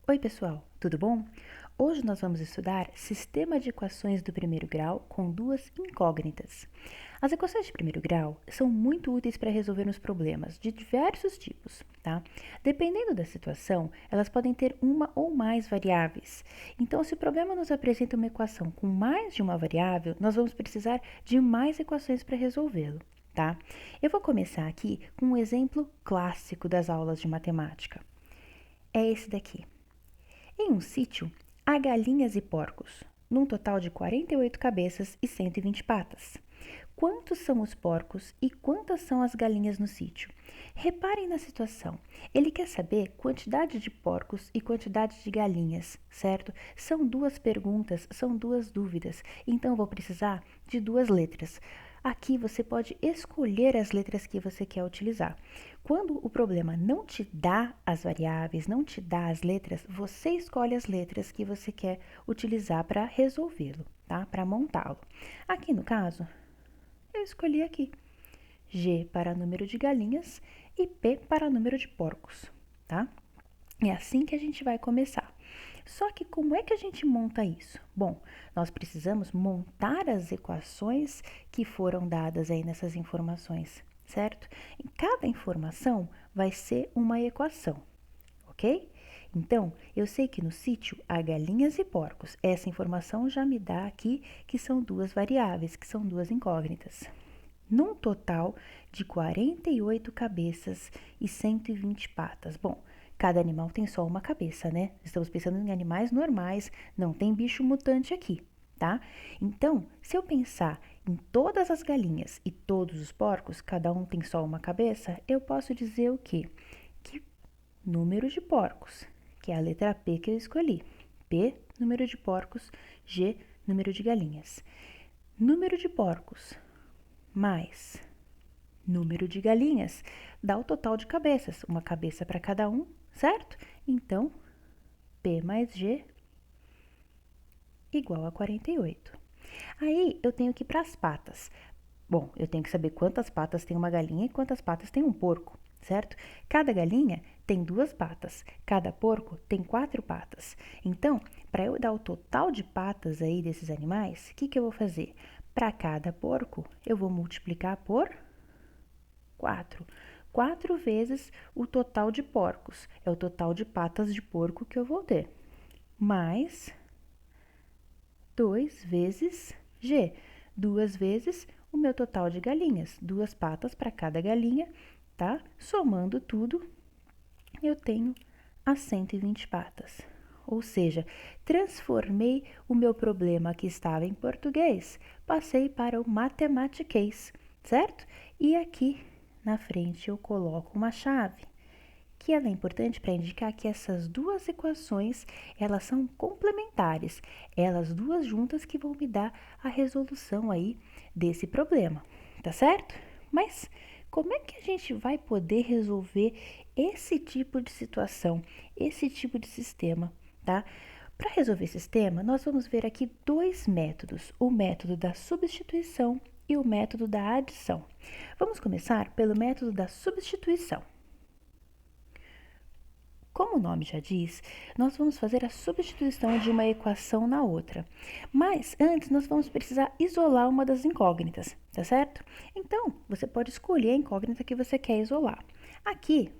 Oi, pessoal, tudo bom? Hoje nós vamos estudar sistema de equações do primeiro grau com duas incógnitas. As equações de primeiro grau são muito úteis para resolvermos problemas de diversos tipos, tá? Dependendo da situação, elas podem ter uma ou mais variáveis. Então, se o problema nos apresenta uma equação com mais de uma variável, nós vamos precisar de mais equações para resolvê-lo, tá? Eu vou começar aqui com um exemplo clássico das aulas de matemática. É esse daqui. Em um sítio, há galinhas e porcos, num total de 48 cabeças e 120 patas. Quantos são os porcos e quantas são as galinhas no sítio? Reparem na situação. Ele quer saber quantidade de porcos e quantidade de galinhas, certo? São duas perguntas, são duas dúvidas, então vou precisar de duas letras. Aqui você pode escolher as letras que você quer utilizar. Quando o problema não te dá as variáveis, não te dá as letras, você escolhe as letras que você quer utilizar para resolvê-lo, tá? Para montá-lo. Aqui no caso, eu escolhi aqui G para número de galinhas e P para número de porcos, tá? É assim que a gente vai começar. Só que como é que a gente monta isso? Bom, nós precisamos montar as equações que foram dadas aí nessas informações, certo? Em cada informação vai ser uma equação, ok? Então, eu sei que no sítio há galinhas e porcos. Essa informação já me dá aqui que são duas variáveis, que são duas incógnitas. Num total de 48 cabeças e 120 patas. Bom, cada animal tem só uma cabeça, né? Estamos pensando em animais normais, não tem bicho mutante aqui, tá? Então, se eu pensar em todas as galinhas e todos os porcos, cada um tem só uma cabeça, eu posso dizer o quê? Que número de porcos, que é a letra P que eu escolhi. P, número de porcos, G, número de galinhas. Número de porcos mais número de galinhas dá o total de cabeças, uma cabeça para cada um, certo? Então, P mais G igual a 48. Aí, eu tenho que ir para as patas. Bom, eu tenho que saber quantas patas tem uma galinha e quantas patas tem um porco, certo? Cada galinha tem 2 patas, cada porco tem 4 patas. Então, para eu dar o total de patas aí desses animais, o que eu vou fazer? Para cada porco, eu vou multiplicar por 4. 4 vezes o total de porcos. É o total de patas de porco que eu vou ter. Mais 2 vezes G. 2 vezes o meu total de galinhas. 2 patas para cada galinha, tá? Somando tudo, eu tenho as 120 patas. Ou seja, transformei o meu problema que estava em português, passei para o matematiquês, certo? E aqui na frente eu coloco uma chave, que ela é importante para indicar que essas duas equações, elas são complementares, elas duas juntas que vão me dar a resolução aí desse problema, tá certo? Mas como é que a gente vai poder resolver esse tipo de situação, esse tipo de sistema, tá? Para resolver esse sistema, nós vamos ver aqui dois métodos, o método da substituição e o método da adição. Vamos começar pelo método da substituição. Como o nome já diz, nós vamos fazer a substituição de uma equação na outra. Mas antes nós vamos precisar isolar uma das incógnitas, tá certo? Então, você pode escolher a incógnita que você quer isolar. Aqui,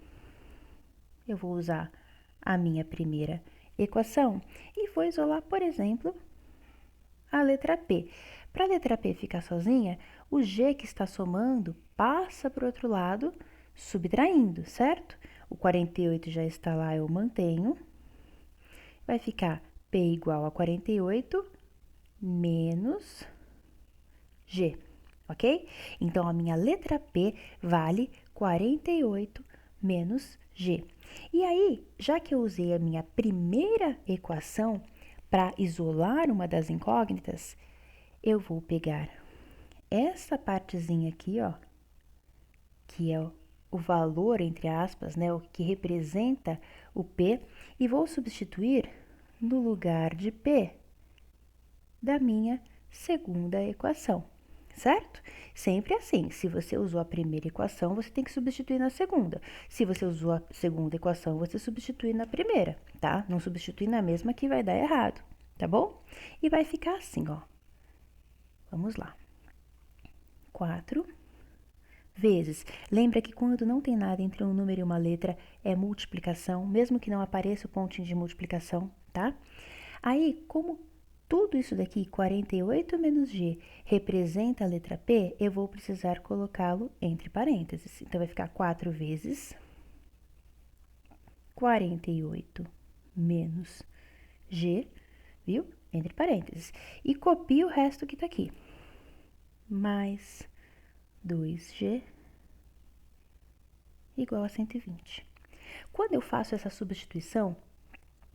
eu vou usar a minha primeira equação e vou isolar, por exemplo, a letra P. Para a letra P ficar sozinha, o G que está somando passa para o outro lado, subtraindo, certo? O 48 já está lá, eu mantenho. Vai ficar P igual a 48 menos G, ok? Então, a minha letra P vale 48 menos G. E aí, já que eu usei a minha primeira equação para isolar uma das incógnitas, eu vou pegar essa partezinha aqui, ó, que é o valor, entre aspas, né, o que representa o P, e vou substituir no lugar de P da minha segunda equação, certo? Sempre assim, se você usou a primeira equação, você tem que substituir na segunda. Se você usou a segunda equação, você substitui na primeira, tá? Não substitui na mesma que vai dar errado, tá bom? E vai ficar assim, ó. Vamos lá. 4 vezes. Lembra que quando não tem nada entre um número e uma letra, é multiplicação, mesmo que não apareça o pontinho de multiplicação, tá? Aí, como tudo isso daqui, 48 menos g, representa a letra P, eu vou precisar colocá-lo entre parênteses. Então, vai ficar 4 vezes 48 menos g, viu? Entre parênteses. E copio o resto que tá aqui. Mais 2g igual a 120. Quando eu faço essa substituição,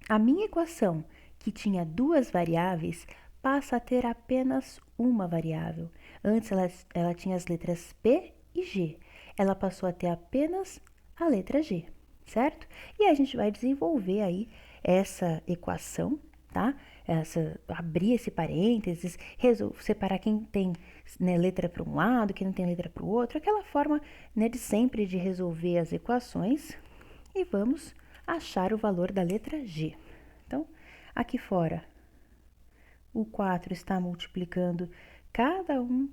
a minha equação, que tinha duas variáveis, passa a ter apenas uma variável. Antes ela tinha as letras P e G. Ela passou a ter apenas a letra G, certo? E a gente vai desenvolver aí essa equação, tá? Abrir esse parênteses, separar quem tem, né, letra para um lado, quem não tem letra para o outro, aquela forma, né, de sempre de resolver as equações. E vamos achar o valor da letra G. Então, aqui fora, o 4 está multiplicando cada um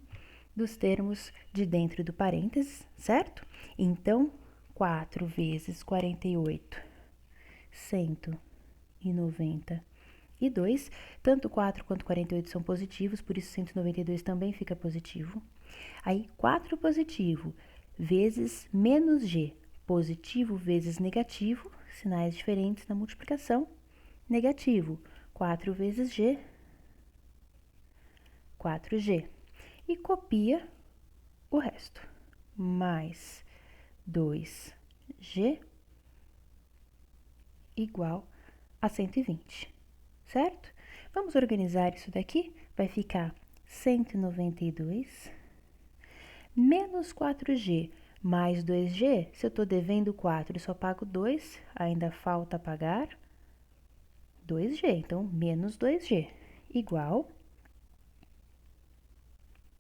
dos termos de dentro do parênteses, certo? Então, 4 vezes 48, 192. Tanto 4 quanto 48 são positivos, por isso 192 também fica positivo. Aí, 4 positivo vezes menos g, positivo vezes negativo, sinais diferentes na multiplicação, negativo, 4 vezes g, 4g. E copia o resto, mais 2g igual a 120, certo? Vamos organizar isso daqui, vai ficar 192 menos 4g mais 2g, se eu estou devendo 4 e só pago 2, ainda falta pagar 2g, então menos 2g, igual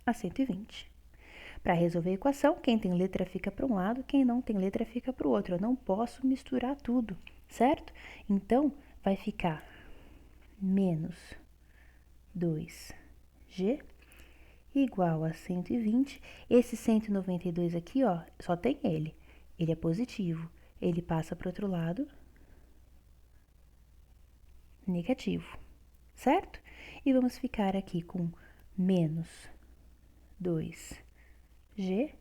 a 120. Para resolver a equação, quem tem letra fica para um lado, quem não tem letra fica para o outro. Eu não posso misturar tudo, certo? Então, vai ficar menos 2g igual a 120. Esse 192 aqui, ó, só tem ele. Ele é positivo. Ele passa para o outro lado, negativo, certo? E vamos ficar aqui com menos 2g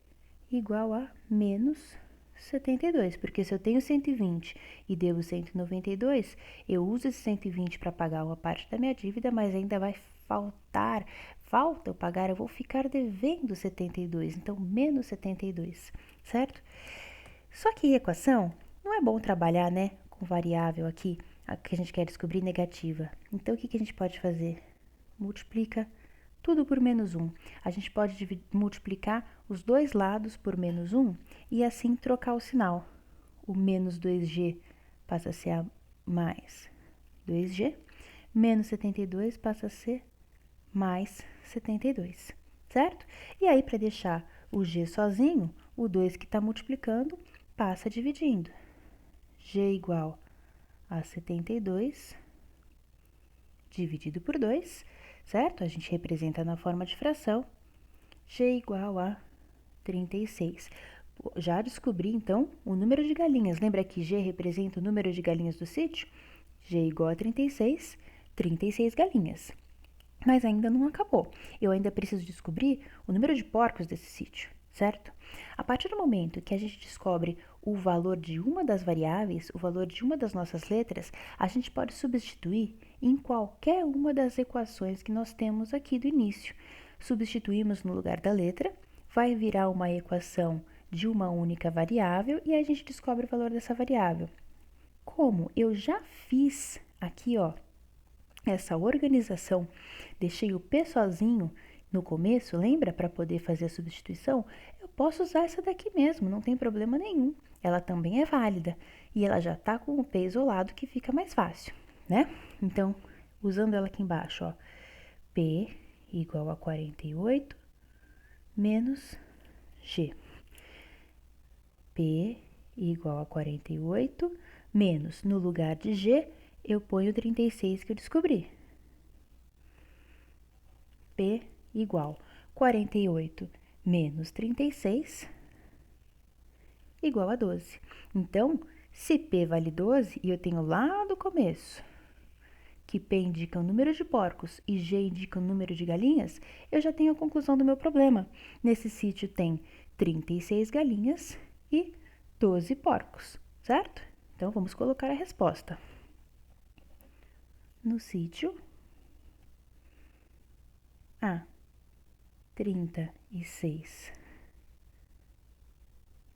igual a menos 72, porque se eu tenho 120 e devo 192, eu uso esse 120 para pagar uma parte da minha dívida, mas ainda vai falta eu pagar, eu vou ficar devendo 72, então menos 72, certo? Só que equação, não é bom trabalhar, né, com variável aqui, a que a gente quer descobrir negativa. Então, o que a gente pode fazer? Multiplica tudo por menos 1. A gente pode multiplicar os dois lados por menos 1 e assim trocar o sinal. O menos 2g passa a ser a mais 2g, menos 72 passa a ser mais 72, certo? E aí, para deixar o g sozinho, o 2 que está multiplicando passa dividindo. G igual a 72 dividido por 2, certo? A gente representa na forma de fração. G igual a 36. Já descobri, então, o número de galinhas. Lembra que G representa o número de galinhas do sítio? G igual a 36, 36 galinhas. Mas ainda não acabou. Eu ainda preciso descobrir o número de porcos desse sítio, certo? A partir do momento que a gente descobre o valor de uma das variáveis, o valor de uma das nossas letras, a gente pode substituir em qualquer uma das equações que nós temos aqui do início. Substituímos no lugar da letra, vai virar uma equação de uma única variável e a gente descobre o valor dessa variável. Como eu já fiz aqui, ó, essa organização, deixei o P sozinho no começo, lembra? Para poder fazer a substituição, eu posso usar essa daqui mesmo, não tem problema nenhum. Ela também é válida e ela já está com o P isolado que fica mais fácil, né? Então, usando ela aqui embaixo, ó, P igual a 48 menos G. P igual a 48, menos, no lugar de G, eu ponho 36 que eu descobri. P igual 48 menos 36 igual a 12. Então, se P vale 12, e eu tenho lá do começo que P indica o número de porcos e G indica o número de galinhas, eu já tenho a conclusão do meu problema. Nesse sítio tem 36 galinhas e 12 porcos, certo? Então, vamos colocar a resposta. No sítio, há 36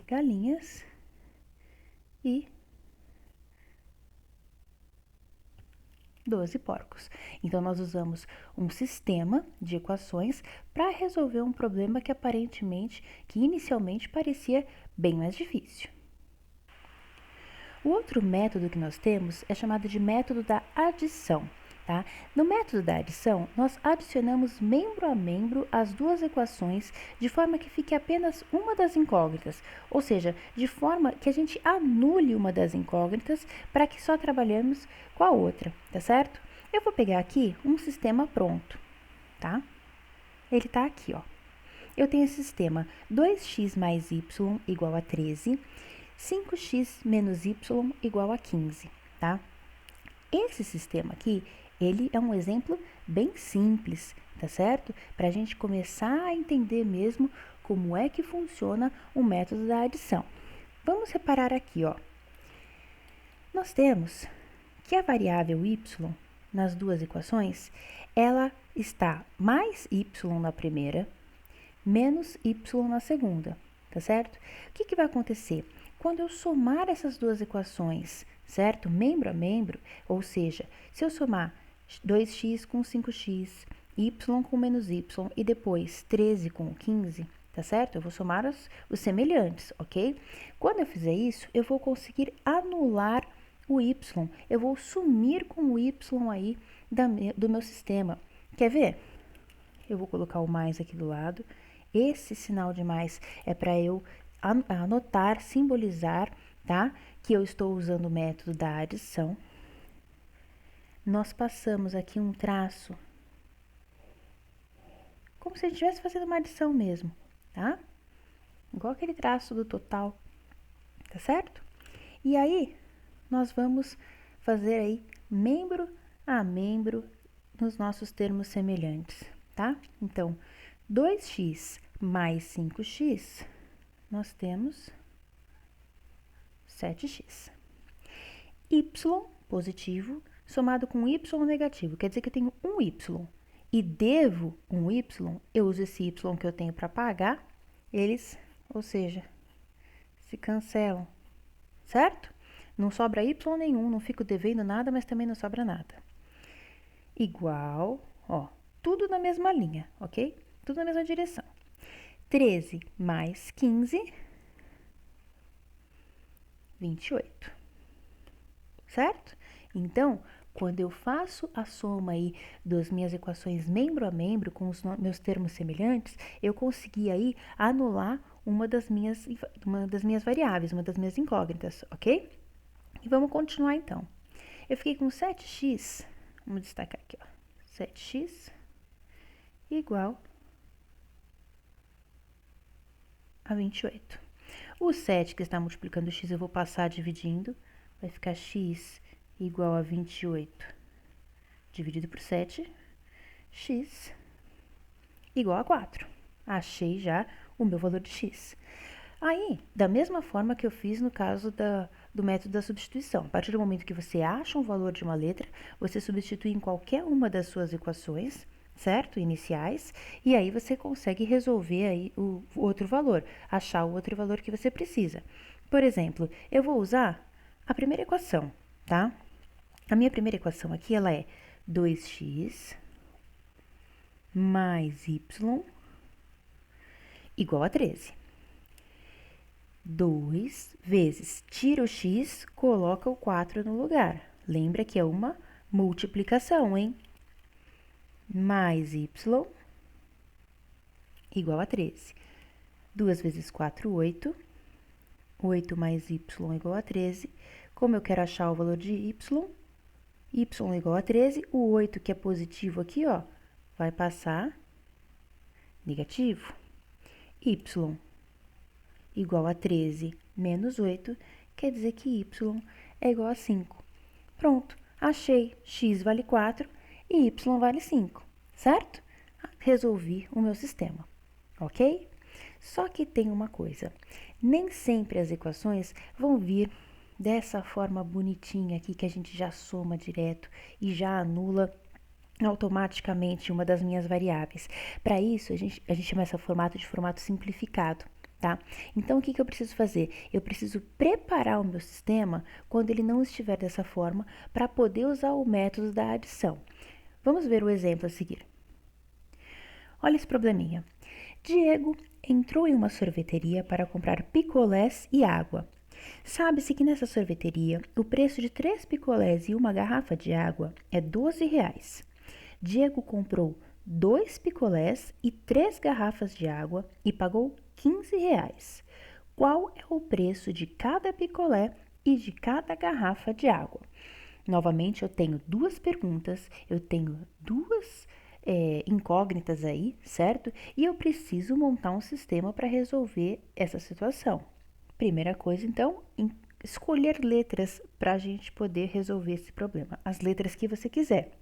galinhas e 12 porcos. Então, nós usamos um sistema de equações para resolver um problema que inicialmente parecia bem mais difícil. O outro método que nós temos é chamado de método da adição. Tá? No método da adição, nós adicionamos membro a membro as duas equações de forma que fique apenas uma das incógnitas, ou seja, de forma que a gente anule uma das incógnitas para que só trabalhemos com a outra, tá certo? Eu vou pegar aqui um sistema pronto, tá? Ele tá aqui, ó. Eu tenho esse sistema 2x mais y igual a 13, 5x menos y igual a 15, tá? Esse sistema aqui, ele é um exemplo bem simples, tá certo? Para a gente começar a entender mesmo como é que funciona o método da adição. Vamos reparar aqui, ó. Nós temos que a variável y nas duas equações, ela está mais y na primeira, menos y na segunda, tá certo? O que vai acontecer? Quando eu somar essas duas equações, certo? Membro a membro, ou seja, se eu somar 2x com 5x, y com menos y e depois 13 com 15, tá certo? Eu vou somar os semelhantes, ok? Quando eu fizer isso, eu vou conseguir anular o y, eu vou sumir com o y aí do meu sistema. Quer ver? Eu vou colocar o mais aqui do lado. Esse sinal de mais é para eu anotar, simbolizar, tá? Que eu estou usando o método da adição. Nós passamos aqui um traço, como se a gente estivesse fazendo uma adição mesmo, tá? Igual aquele traço do total, tá certo? E aí, nós vamos fazer aí membro a membro nos nossos termos semelhantes, tá? Então, 2x mais 5x, nós temos 7x. Y positivo somado com y negativo, quer dizer que eu tenho um y e devo um y, eu uso esse y que eu tenho para pagar, eles, ou seja, se cancelam, certo? Não sobra y nenhum, não fico devendo nada, mas também não sobra nada. Igual, ó, tudo na mesma linha, ok? Tudo na mesma direção. 13 mais 15, 28, certo? Então, quando eu faço a soma aí das minhas equações membro a membro com os meus termos semelhantes, eu consegui aí anular uma das minhas variáveis, uma das minhas incógnitas, ok? E vamos continuar então. Eu fiquei com 7x, vamos destacar aqui, ó, 7x igual a 28. O 7 que está multiplicando x, eu vou passar dividindo, vai ficar x igual a 28 dividido por 7, x igual a 4. Achei já o meu valor de x. Aí, da mesma forma que eu fiz no caso do método da substituição, a partir do momento que você acha um valor de uma letra, você substitui em qualquer uma das suas equações, certo? Iniciais, e aí você consegue resolver aí o outro valor, achar o outro valor que você precisa. Por exemplo, eu vou usar a primeira equação, tá? A minha primeira equação aqui, ela é 2x mais y igual a 13. 2 vezes, tira o x, coloca o 4 no lugar. Lembra que é uma multiplicação, hein? Mais y igual a 13. 2 vezes 4, 8. 8 mais y igual a 13. Como eu quero achar o valor de y igual a 13, o 8 que é positivo aqui, ó, vai passar negativo. Y igual a 13 menos 8, quer dizer que y é igual a 5. Pronto, achei x vale 4 e y vale 5, certo? Resolvi o meu sistema, ok? Só que tem uma coisa, nem sempre as equações vão vir dessa forma bonitinha aqui que a gente já soma direto e já anula automaticamente uma das minhas variáveis. Para isso, a gente chama esse formato de formato simplificado, tá? Então, o que eu preciso fazer? Eu preciso preparar o meu sistema quando ele não estiver dessa forma para poder usar o método da adição. Vamos ver o exemplo a seguir. Olha esse probleminha. Diego entrou em uma sorveteria para comprar picolés e água. Sabe-se que nessa sorveteria o preço de 3 picolés e uma garrafa de água é R$ 12. Diego comprou 2 picolés e 3 garrafas de água e pagou R$ 15. Qual é o preço de cada picolé e de cada garrafa de água? Novamente, eu tenho duas perguntas, eu tenho duas incógnitas aí, certo? E eu preciso montar um sistema para resolver essa situação. Primeira coisa, então, escolher letras para a gente poder resolver esse problema. As letras que você quiser.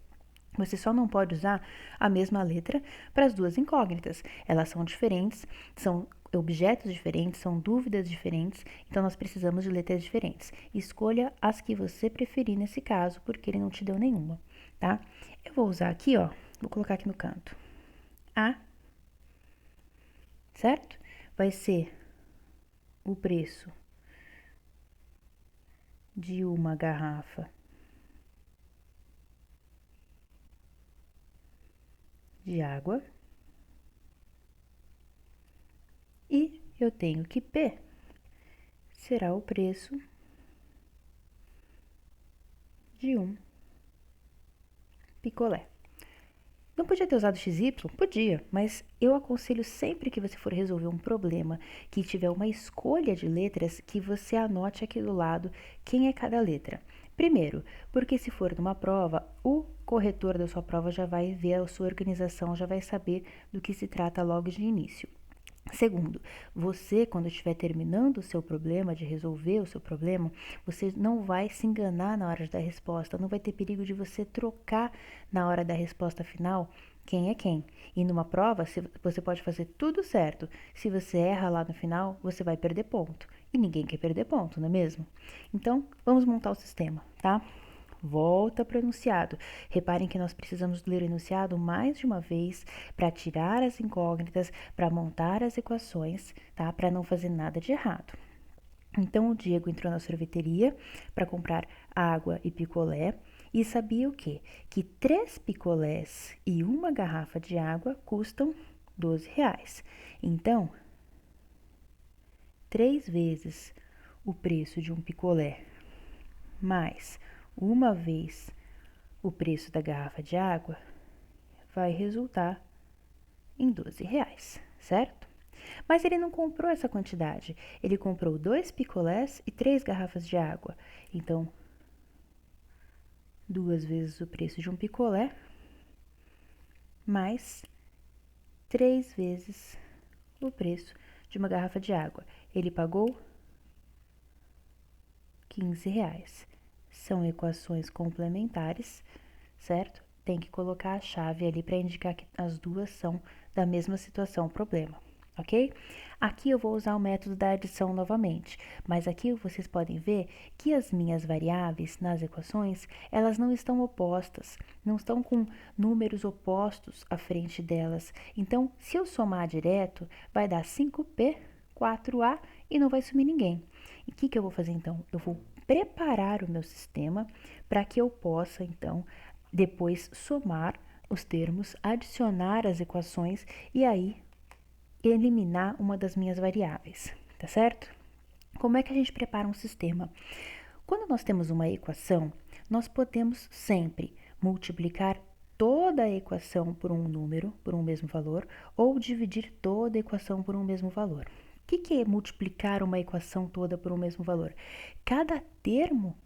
Você só não pode usar a mesma letra para as duas incógnitas. Elas são diferentes, são objetos diferentes, são dúvidas diferentes, então nós precisamos de letras diferentes. Escolha as que você preferir nesse caso, porque ele não te deu nenhuma, tá? Eu vou usar aqui, ó, vou colocar aqui no canto. A, certo? Vai ser o preço de uma garrafa de água. E eu tenho que P será o preço de um picolé. Não podia ter usado XY? Podia, mas eu aconselho sempre que você for resolver um problema que tiver uma escolha de letras, que você anote aqui do lado quem é cada letra. Primeiro, porque se for numa prova, o corretor da sua prova já vai ver a sua organização, já vai saber do que se trata logo de início. Segundo, você, quando estiver terminando o seu problema, de resolver o seu problema, você não vai se enganar na hora da resposta, não vai ter perigo de você trocar na hora da resposta final quem é quem. E numa prova, você pode fazer tudo certo. Se você erra lá no final, você vai perder ponto. E ninguém quer perder ponto, não é mesmo? Então, vamos montar o sistema, tá? Volta para o enunciado. Reparem que nós precisamos ler o enunciado mais de uma vez para tirar as incógnitas, para montar as equações, tá? Para não fazer nada de errado. Então, o Diego entrou na sorveteria para comprar água e picolé e sabia o quê? Que 3 picolés e uma garrafa de água custam R$ 12. Então, 3 vezes o preço de um picolé mais uma vez o preço da garrafa de água vai resultar em R$ 12, certo? Mas ele não comprou essa quantidade. Ele comprou 2 picolés e 3 garrafas de água. Então, 2 vezes o preço de um picolé mais 3 vezes o preço de uma garrafa de água. Ele pagou R$ 15. São equações complementares, certo? Tem que colocar a chave ali para indicar que as duas são da mesma situação, problema, ok? Aqui eu vou usar o método da adição novamente, mas aqui vocês podem ver que as minhas variáveis nas equações, elas não estão opostas, não estão com números opostos à frente delas. Então, se eu somar direto, vai dar 5P, 4A e não vai sumir ninguém. E o que eu vou fazer então? Eu vou preparar o meu sistema para que eu possa, então, depois somar os termos, adicionar as equações e aí eliminar uma das minhas variáveis, tá certo? Como é que a gente prepara um sistema? Quando nós temos uma equação, nós podemos sempre multiplicar toda a equação por um número, por um mesmo valor, ou dividir toda a equação por um mesmo valor. O que é multiplicar uma equação toda por um mesmo valor? Cada termo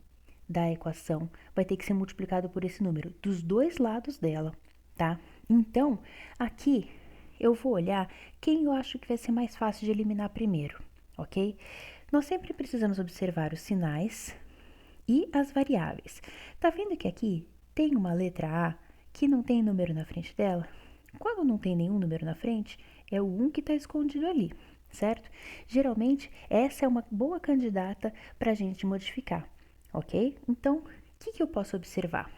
da equação vai ter que ser multiplicado por esse número, dos dois lados dela, tá? Então, aqui eu vou olhar quem eu acho que vai ser mais fácil de eliminar primeiro, ok? Nós sempre precisamos observar os sinais e as variáveis. Tá vendo que aqui tem uma letra A que não tem número na frente dela? Quando não tem nenhum número na frente, é o 1 que está escondido ali, certo? Geralmente, essa é uma boa candidata para a gente modificar, ok? Então, o que eu posso observar?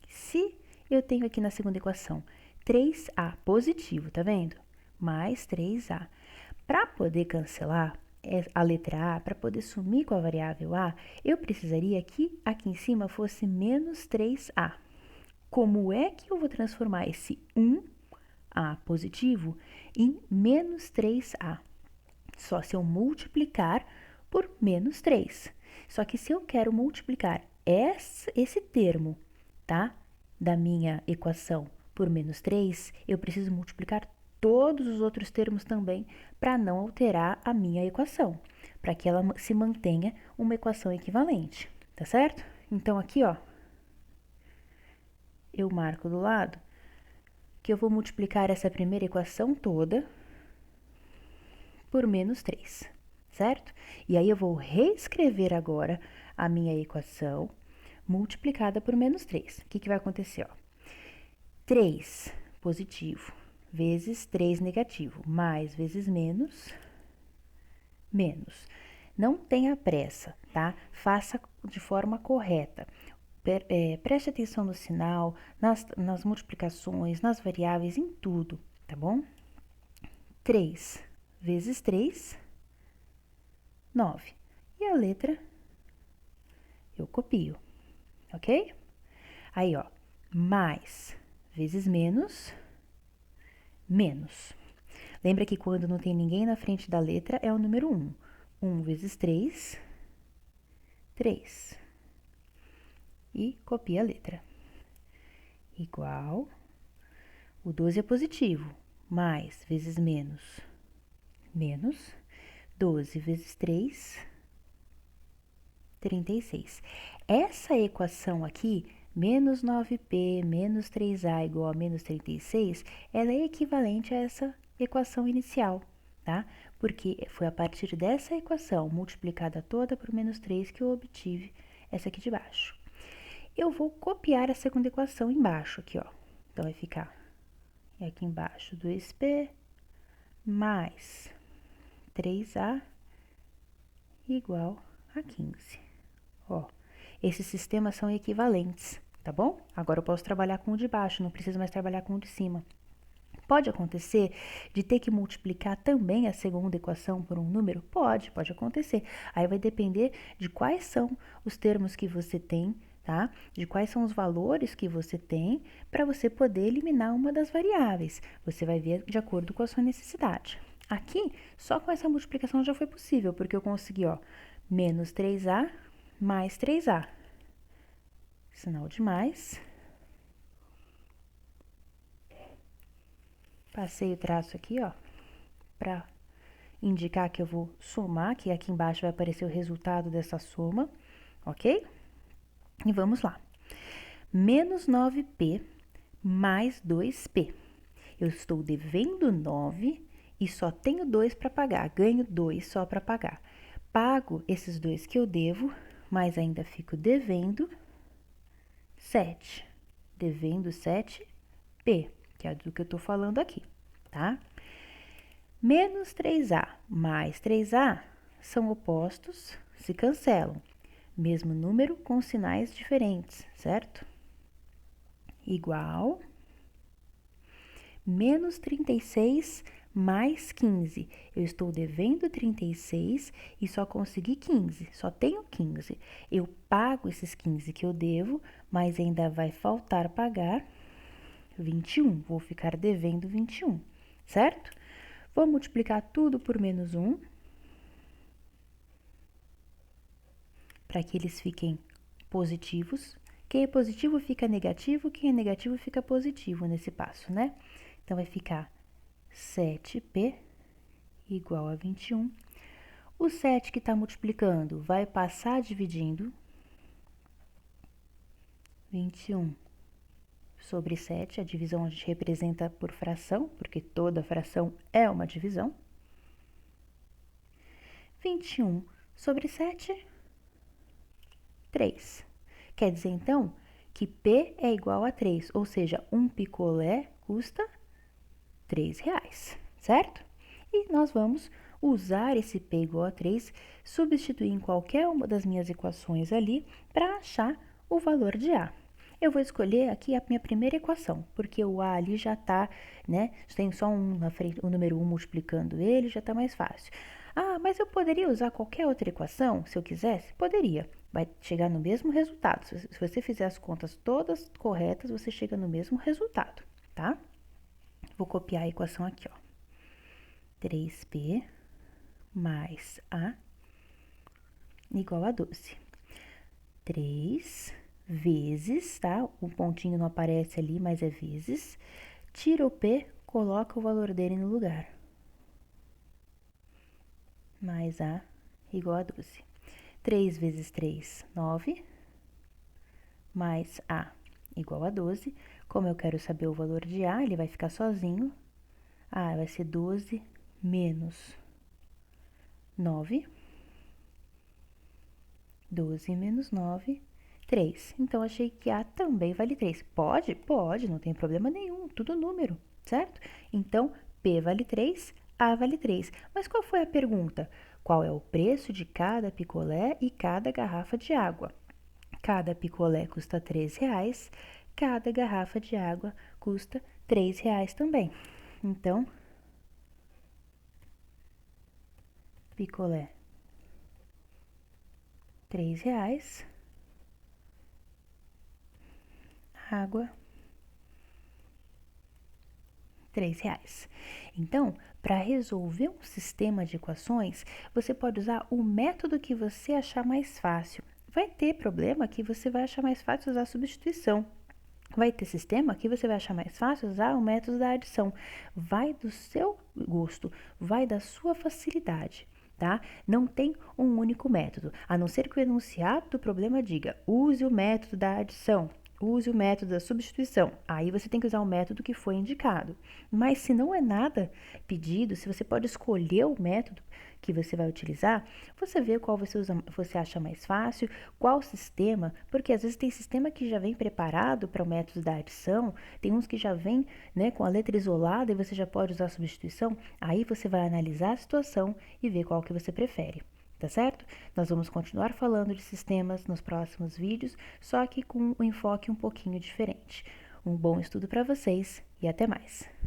Se eu tenho aqui na segunda equação 3A positivo, tá vendo? Mais 3A. Para poder cancelar a letra A, para poder sumir com a variável A, eu precisaria que aqui em cima fosse menos 3A. Como é que eu vou transformar esse 1A positivo em menos 3A? Só se eu multiplicar por menos 3. Só que se eu quero multiplicar esse termo, tá? Da minha equação por menos 3, eu preciso multiplicar todos os outros termos também para não alterar a minha equação, para que ela se mantenha uma equação equivalente, tá certo? Então, aqui, ó, eu marco do lado que eu vou multiplicar essa primeira equação toda por menos 3, certo? E aí eu vou reescrever agora a minha equação multiplicada por menos 3. O que vai acontecer, ó? 3 positivo vezes 3 negativo, mais vezes menos, menos. Não tenha pressa, tá? Faça de forma correta. Preste atenção no sinal, nas multiplicações, nas variáveis, em tudo, tá bom? 3 vezes 3, 9. E a letra eu copio, ok? Aí, ó, mais vezes menos, menos. Lembra que quando não tem ninguém na frente da letra é o número 1. 1 vezes 3, 3. E copia a letra. Igual, o 12 é positivo, mais vezes menos, menos. 12 vezes 3, 36. Essa equação aqui, menos 9p menos 3a igual a menos 36, ela é equivalente a essa equação inicial, tá? Porque foi a partir dessa equação multiplicada toda por menos 3 que eu obtive essa aqui de baixo. Eu vou copiar a segunda equação embaixo aqui, ó. Então, vai ficar aqui embaixo 2p mais 3a igual a 15. Ó, esses sistemas são equivalentes, tá bom? Agora eu posso trabalhar com o de baixo, não preciso mais trabalhar com o de cima. Pode acontecer de ter que multiplicar também a segunda equação por um número? Pode acontecer. Aí vai depender de quais são os termos que você tem, tá? De quais são os valores que você tem para você poder eliminar uma das variáveis. Você vai ver de acordo com a sua necessidade. Aqui, só com essa multiplicação já foi possível, porque eu consegui, ó, menos 3a mais 3a. Sinal de mais. Passei o traço aqui, ó, para indicar que eu vou somar, que aqui embaixo vai aparecer o resultado dessa soma, ok? E vamos lá. Menos 9p mais 2p. Eu estou devendo 9 e só tenho 2 para pagar. Ganho 2 só para pagar. Pago esses 2 que eu devo, mas ainda fico devendo 7. Devendo 7p, que é do que eu estou falando aqui, tá? Menos 3a mais 3a são opostos, se cancelam. Mesmo número com sinais diferentes, certo? Igual menos 36 mais 15. Eu estou devendo 36 e só consegui 15, só tenho 15. Eu pago esses 15 que eu devo, mas ainda vai faltar pagar 21. Vou ficar devendo 21, certo? Vou multiplicar tudo por menos 1, para que eles fiquem positivos, Quem é positivo fica negativo, quem é negativo fica positivo nesse passo, né? Então, vai ficar 7p igual a 21. O 7 que está multiplicando vai passar dividindo. 21 sobre 7, a divisão a gente representa por fração, porque toda fração é uma divisão. 21 sobre 7, 3. Quer dizer, então, que P é igual a 3, ou seja, um picolé custa R$3, certo? E nós vamos usar esse P igual a 3, substituir em qualquer uma das minhas equações ali para achar o valor de A. Eu vou escolher aqui a minha primeira equação, porque o A ali já está, né? Tem só um na frente, o número 1 multiplicando ele, já está mais fácil. Ah, mas eu poderia usar qualquer outra equação, se eu quisesse? Poderia. Vai chegar no mesmo resultado. Se você fizer as contas todas corretas, você chega no mesmo resultado, tá? Vou copiar a equação aqui, ó. 3p mais A igual a 12. 3 vezes, tá? O pontinho não aparece ali, mas é vezes. Tira o P, coloca o valor dele no lugar. Mais A igual a 12. 3 vezes 3, 9. Mais A igual a 12. Como eu quero saber o valor de A, ele vai ficar sozinho. A vai ser 12 menos 9. 12 menos 9, 3. Então, achei que A também vale 3. Pode? Pode, não tem problema nenhum, tudo número, certo? Então, P vale 3, A vale 3. Mas qual foi a pergunta? Qual é o preço de cada picolé e cada garrafa de água? Cada picolé custa R$3, cada garrafa de água custa R$3 também. Então, picolé R$3, água R$3. Então, para resolver um sistema de equações, você pode usar o método que você achar mais fácil. Vai ter problema que você vai achar mais fácil usar a substituição. Vai ter sistema que você vai achar mais fácil usar o método da adição. Vai do seu gosto, vai da sua facilidade, tá? Não tem um único método, a não ser que o enunciado do problema diga: use o método da adição. Use o método da substituição. Aí você tem que usar o método que foi indicado. Mas se não é nada pedido, se você pode escolher o método que você vai utilizar, você vê qual você acha mais fácil, qual sistema, porque às vezes tem sistema que já vem preparado para o método da adição, tem uns que já vem, né, com a letra isolada e você já pode usar a substituição. Aí você vai analisar a situação e ver qual que você prefere. Tá certo? Nós vamos continuar falando de sistemas nos próximos vídeos, só que com um enfoque um pouquinho diferente. Um bom estudo para vocês e até mais!